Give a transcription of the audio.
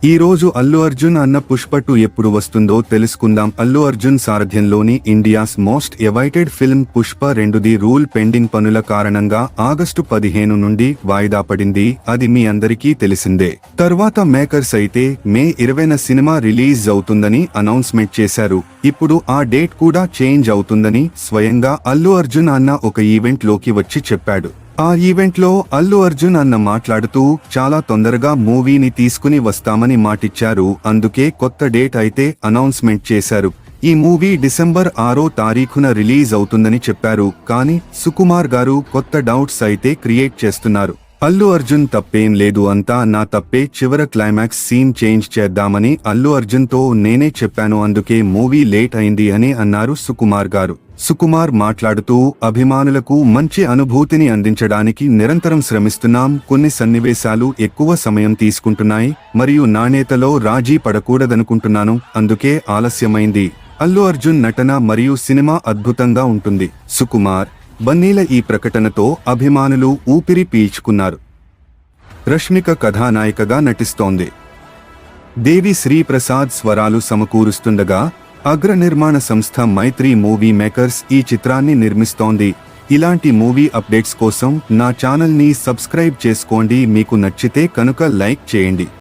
ఈ రోజు అల్లు అర్జున్ అన్న పుష్ప 2 ఎప్పుడు వస్తుందో తెలుసుకుందాం. అల్లు అర్జున్ సారథ్యంలోని India's most awaited film Pushpa 2ది రూల్ పెండింగ్ పనుల కారణంగా ఆగస్టు 15 నుండి వాయిదా పడింది. అది మీ అందరికీ తెలిసిందే. తర్వాత మేకర్స్ అయితే మే 20న సినిమా రిలీజ్ అవుతుందని అనౌన్స్మెంట్ చేశారు. ఇప్పుడు ఆ డేట్ కూడా చేంజ్ అవుతుందని స్వయంగా అల్లు అర్జున్ అన్న ఒక ఈవెంట్ లోకి వచ్చి చెప్పాడు. ఆ ఈవెంట్ లో అల్లు అర్జున్ అన్న మాట్లాడుతూ చాలా తొందరగా మూవీని తీసుకుని వస్తామని మాటిచ్చారు. అందుకే కొత్త డేట్ అయితే అనౌన్స్మెంట్ చేశారు. ఈ మూవీ డిసెంబర్ 6వ తారీఖున రిలీజ్ అవుతుందని చెప్పారు. కానీ సుకుమార్ గారు కొత్త డౌట్స్ అయితే క్రియేట్ చేస్తున్నారు. అల్లు అర్జున్ తప్పేం లేదు, అంతా నా తప్పే, చివర క్లైమాక్స్ సీన్ చేంజ్ చేద్దామని అల్లు అర్జున్ తో నేనే చెప్పాను, అందుకే మూవీ లేట్ అయింది అని అన్నారు సుకుమార్ గారు. సుకుమార్ మాట్లాడుతూ అభిమానులకు మంచి అనుభూతిని అందించడానికి నిరంతరం శ్రమిస్తున్నాం. కొన్ని సన్నివేశాలు ఎక్కువ సమయం తీసుకుంటున్నాయి మరియు నాణ్యతలో రాజీ పడకూడదనుకుంటున్నాను, అందుకే ఆలస్యమైంది. అల్లు అర్జున్ నటన మరియు సినిమా అద్భుతంగా ఉంటుంది. సుకుమార్ బన్నీల ఈ ప్రకటనతో అభిమానులు ఊపిరి పీల్చుకున్నారు. రష్మిక కథానాయికగా నటిస్తోంది. దేవి శ్రీప్రసాద్ స్వరాలు సమకూరుస్తుండగా అగ్ర నిర్మాణ సంస్థ మైత్రి మూవీ మేకర్స్ ఈ చిత్రాన్ని నిర్మిస్తోంది. ఇలాంటి మూవీ అప్డేట్స్ కోసం నా ఛానల్ని సబ్స్క్రైబ్ చేసుకోండి. మీకు నచ్చితే కనుక లైక్ చేయండి.